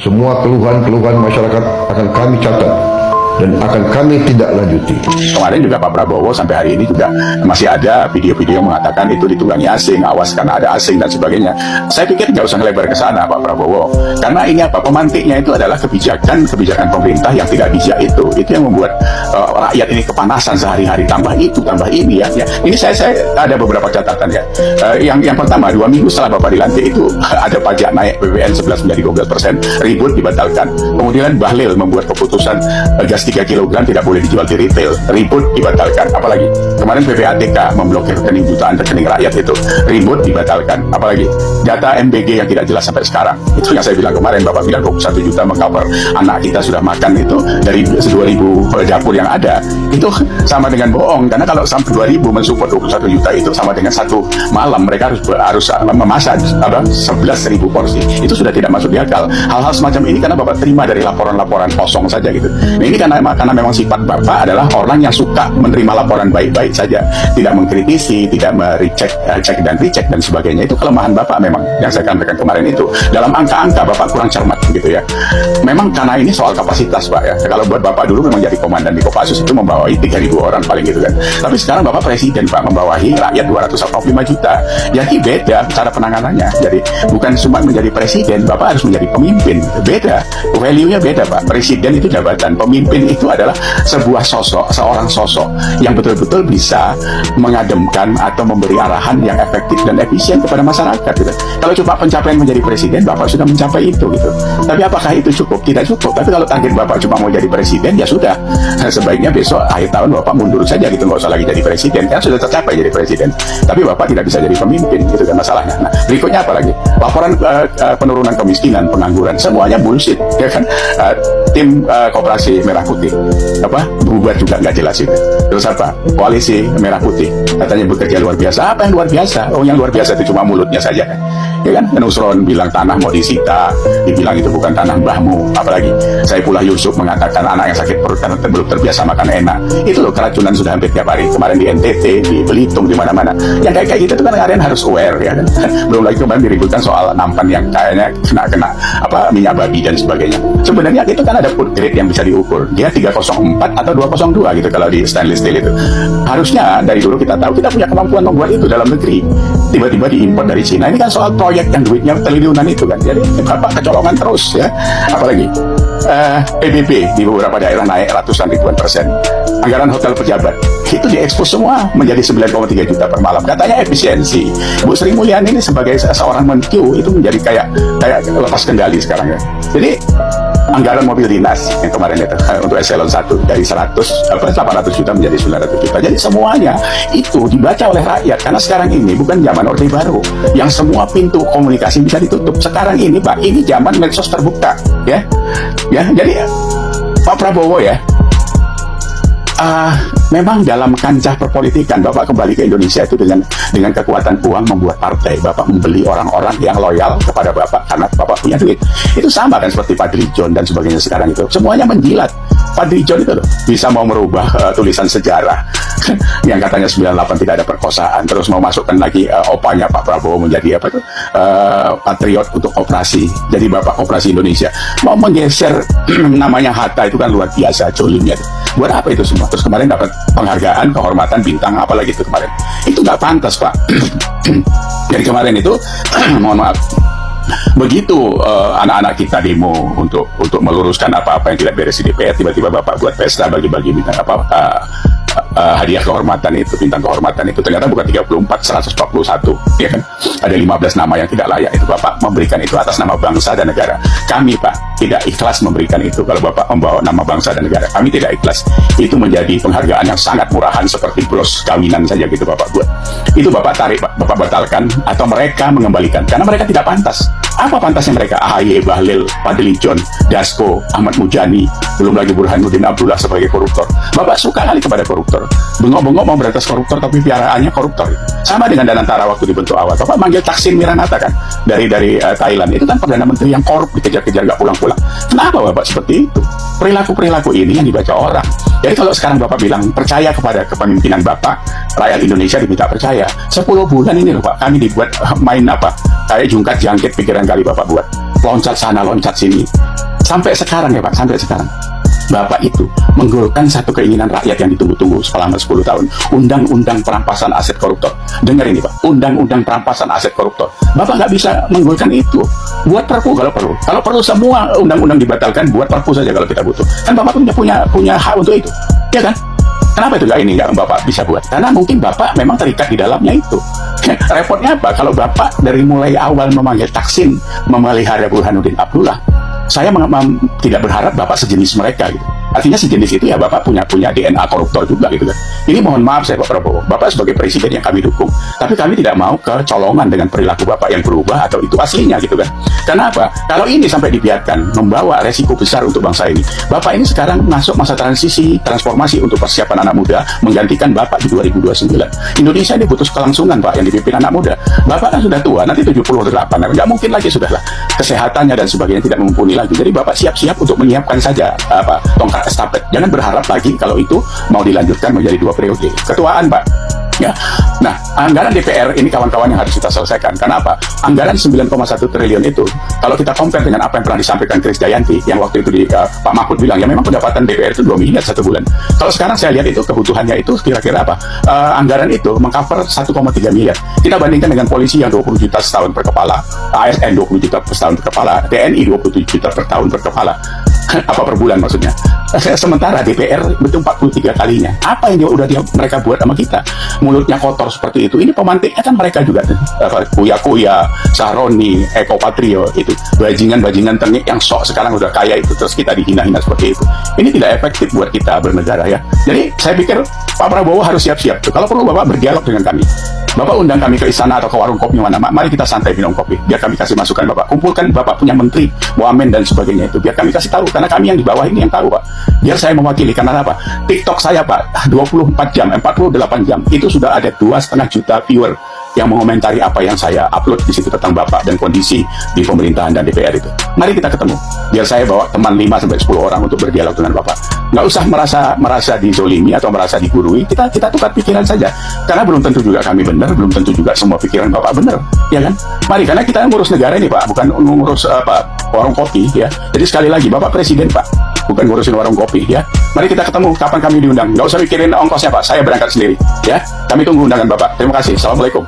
Semua keluhan-keluhan masyarakat akan kami catat dan akan kami tindak lanjuti. Kemarin juga Pak Prabowo sampai hari ini juga masih ada video-video yang mengatakan itu ditunggangi asing, awas karena ada asing dan sebagainya. Saya pikir nggak usah ngelebar ke sana Pak Prabowo, karena ini apa, pemantiknya itu adalah kebijakan pemerintah yang tidak bijak itu yang membuat rakyat ini kepanasan sehari-hari, tambah itu tambah ini ya. Ini saya ada beberapa catatan ya. Yang pertama, 2 minggu setelah Bapak dilantik itu ada pajak naik BPN 11 menjadi 12%, ribut dibatalkan. Kemudian Bahlil membuat keputusan gas 3 kg tidak boleh dijual di retail, ribut dibatalkan. Apalagi kemarin PPATK memblokir rekening jutaan rekening rakyat itu, ribut dibatalkan. Apalagi data MBG yang tidak jelas sampai sekarang, itu yang saya bilang kemarin, Bapak bilang 21 juta mengcover anak kita sudah makan itu dari 2.000 dapur yang ada, itu sama dengan bohong, karena kalau sampai 2.000 mensupport 21 juta itu sama dengan satu malam mereka harus memasak 11.000 porsi, itu sudah tidak masuk di akal. Hal-hal semacam ini karena Bapak terima dari laporan-laporan kosong saja gitu. Nah, ini karena memang sifat Bapak adalah orang yang suka menerima laporan baik-baik saja, tidak mengkritisi, tidak merecek, cek dan recheck dan sebagainya. Itu kelemahan Bapak memang yang saya sampaikan kemarin itu. Dalam angka-angka Bapak kurang cermat gitu ya. Memang karena ini soal kapasitas Pak ya. Kalau buat Bapak dulu memang jadi komandan di Kopassus itu membawahi 3.000 orang paling gitu kan. Tapi sekarang Bapak presiden Pak, membawahi rakyat 245 juta. Jadi beda cara penanganannya. Jadi bukan cuma menjadi presiden, Bapak harus menjadi pemimpin. Beda, value-nya beda Pak. Presiden itu jabatan, pemimpin itu adalah sebuah sosok, seorang sosok yang betul-betul bisa mengademkan atau memberi arahan yang efektif dan efisien kepada masyarakat gitu. Kalau cuma pencapaian menjadi presiden, Bapak sudah mencapai itu gitu. Tapi apakah itu cukup? Tidak cukup. Tapi kalau target Bapak cuma mau jadi presiden, ya sudah. Sebaiknya besok akhir tahun Bapak mundur saja gitu, nggak usah lagi jadi presiden, kan sudah tercapai jadi presiden. Tapi Bapak tidak bisa jadi pemimpin, gitu kan masalahnya. Nah, berikutnya apa lagi? Laporan penurunan kemiskinan, pengangguran, semuanya bullshit, ya kan? Tim Koperasi Merah Putih bubar juga nggak jelas itu. Terus apa? Koalisi Merah Putih katanya bekerja luar biasa. Apa yang luar biasa? Oh, yang luar biasa itu cuma mulutnya saja kan? Ya kan? Nusron bilang tanah mau disita, dibilang itu bukan tanah mbahmu. Apalagi Saifullah Yusuf mengatakan anak yang sakit perut karena belum terbiasa makan enak. Itu loh, keracunan sudah hampir tiap hari. Kemarin di NTT, di Belitung, di mana-mana. Yang kayak gitu kan kalian harus aware ya kan. Belum lagi kemarin diributkan soal nampan yang kayaknya kena minyak babi dan sebagainya. Sebenarnya itu kan ada food grade yang bisa diukur. Dia 304 atau 202 gitu kalau di stainless steel itu. Harusnya dari dulu kita tahu kita punya kemampuan membuat itu dalam negeri. Tiba-tiba diimpor dari Cina. Ini kan soal proyek yang duitnya triliunan itu kan. Jadi Bapak kecolongan terus ya. Apalagi PBB di beberapa daerah naik ratusan ribuan persen. Anggaran hotel pejabat itu diekspos semua menjadi 9,3 juta per malam. Katanya efisiensi. Bu Sri Mulyani ini sebagai seorang Menkyu itu menjadi kayak lepas kendali sekarang ya. Jadi anggaran mobil dinas yang kemarin itu untuk eselon 1 dari 800 juta menjadi 900 juta. Jadi semuanya itu dibaca oleh rakyat, karena sekarang ini bukan zaman Orde Baru yang semua pintu komunikasi bisa ditutup. Sekarang ini Pak, ini zaman medsos terbuka ya. Jadi Pak Prabowo ya, memang dalam kancah perpolitikan Bapak kembali ke Indonesia itu dengan kekuatan uang membuat partai. Bapak membeli orang-orang yang loyal kepada Bapak karena Bapak punya duit. Itu sama kan seperti Fadly John dan sebagainya sekarang itu. Semuanya menjilat. Fadly John itu loh, bisa mau merubah tulisan sejarah yang katanya 98 tidak ada perkosaan, terus mau masukkan lagi opanya Pak Prabowo menjadi patriot untuk koperasi, jadi Bapak Koperasi Indonesia. Mau menggeser namanya Hatta itu kan luar biasa jolimnya. Buat apa itu semua? Terus kemarin dapat penghargaan, kehormatan, bintang, apalagi itu kemarin. Itu nggak pantas Pak. Jadi kemarin itu mohon maaf, begitu anak-anak kita demo untuk meluruskan apa-apa yang tidak beres di DPR, tiba-tiba Bapak buat pesta bagi-bagi bintang hadiah kehormatan itu, bintang kehormatan itu, ternyata bukan 34, 141 ya kan, ada 15 nama yang tidak layak. Itu Bapak memberikan itu atas nama bangsa dan negara. Kami Pak tidak ikhlas memberikan itu. Kalau Bapak membawa nama bangsa dan negara, kami tidak ikhlas. Itu menjadi penghargaan yang sangat murahan seperti bros kawinan saja gitu Bapak buat. Itu Bapak tarik Pak, Bapak batalkan atau mereka mengembalikan karena mereka tidak pantas. Apa pantasnya mereka? AHY, Bahlil, Fadly John, Dasko, Ahmad Mujani, belum lagi Burhanuddin Abdullah sebagai koruptor. Bapak suka kali kepada koruptor. Bengok-bengok mau berantas koruptor tapi piaraannya koruptor. Sama dengan Danantara waktu dibentuk awal. Bapak manggil Thaksin Miranata kan dari Thailand. Itu kan Perdana Menteri yang korup, dikejar-kejar gak pulang-pulang. Kenapa Bapak seperti itu? Perilaku-perilaku ini yang dibaca orang. Jadi kalau sekarang Bapak bilang percaya kepada kepemimpinan Bapak, rakyat Indonesia diminta percaya. 10 bulan ini loh Pak, kami dibuat main kayak jungkat jangkit pikiran kali Bapak buat. Loncat sana, loncat sini. Sampai sekarang ya Pak, sampai sekarang Bapak itu menggolkan satu keinginan rakyat yang ditunggu-tunggu selama 10 tahun. Undang-undang perampasan aset koruptor. Dengar ini Pak, undang-undang perampasan aset koruptor. Bapak nggak bisa menggolkan itu. Buat perpu kalau perlu. Kalau perlu semua undang-undang dibatalkan, buat perpu saja kalau kita butuh. Kan Bapak punya hak untuk itu. Ya kan? Kenapa itu nggak Bapak bisa buat? Karena mungkin Bapak memang terikat di dalamnya itu. Repotnya apa? Kalau Bapak dari mulai awal memanggil Taksin, memelihara Burhanuddin Abdullah, saya tidak berharap Bapak sejenis mereka gitu. Artinya sejenis itu ya Bapak punya DNA koruptor juga gitu kan. Ini mohon maaf saya Pak Prabowo, Bapak sebagai presiden yang kami dukung, tapi kami tidak mau kecolongan dengan perilaku Bapak yang berubah atau itu aslinya gitu kan. Karena apa? Kalau ini sampai dibiarkan membawa resiko besar untuk bangsa ini. Bapak ini sekarang masuk masa transisi, transformasi untuk persiapan anak muda menggantikan Bapak di 2029. Indonesia ini butuh kelangsungan Pak yang dipimpin anak muda. Bapak kan sudah tua, nanti 78, nggak mungkin lagi sudahlah. Kesehatannya dan sebagainya tidak mumpuni lagi. Jadi Bapak siap-siap untuk menyiapkan saja tongkat estafet. Jangan berharap lagi kalau itu mau dilanjutkan menjadi 2 periode. Ketuaan Pak. Ya. Nah, anggaran DPR ini kawan-kawan yang harus kita selesaikan. Karena apa? Anggaran 9,1 triliun itu, kalau kita compare dengan apa yang pernah disampaikan Chris Dayanti, yang waktu itu Pak Mahfud bilang, ya memang pendapatan DPR itu 2 miliar 1 bulan. Kalau sekarang saya lihat itu kebutuhannya itu kira-kira apa? Anggaran itu mengcover 1,3 miliar. Kita bandingkan dengan polisi yang 20 juta setahun per kepala, ASN 20 juta per tahun per kepala, TNI 27 juta per tahun per kepala. Apa per bulan maksudnya? Sementara DPR betul 43 kalinya. Apa yang mereka buat sama kita? Mulutnya kotor seperti itu. Ini pemantiknya kan mereka juga. Kuya-kuya, Sahroni, Eko Patrio, itu bajingan-bajingan tengik yang sok sekarang udah kaya itu, terus kita dihina-hina seperti itu. Ini tidak efektif buat kita bernegara ya. Jadi saya pikir Pak Prabowo harus siap-siap. Kalau perlu Bapak berdialog dengan kami. Bapak undang kami ke istana atau ke warung kopi mana, mari kita santai minum kopi. Biar kami kasih masukan Bapak. Kumpulkan Bapak punya menteri, wamen dan sebagainya itu. Biar kami kasih tahu, karena kami yang di bawah ini yang tahu Pak. Biar saya mewakili, karena apa? TikTok saya Pak, 24 jam, 48 jam, itu sudah ada 2,5 juta viewer yang mengomentari apa yang saya upload di situ tentang Bapak dan kondisi di pemerintahan dan DPR itu. Mari kita ketemu. Biar saya bawa teman 5-10 orang untuk berdialog dengan Bapak. Nggak usah merasa dizolimi atau merasa digurui. Kita tukar pikiran saja. Karena belum tentu juga kami benar, belum tentu juga semua pikiran Bapak benar, ya kan? Mari, karena kita ngurus negara ini Pak, bukan ngurus warung kopi ya. Jadi sekali lagi Bapak presiden Pak, bukan ngurusin warung kopi ya. Mari kita ketemu kapan kami diundang. Nggak usah mikirin ongkosnya Pak, saya berangkat sendiri ya. Kami tunggu undangan Bapak. Terima kasih. Assalamualaikum.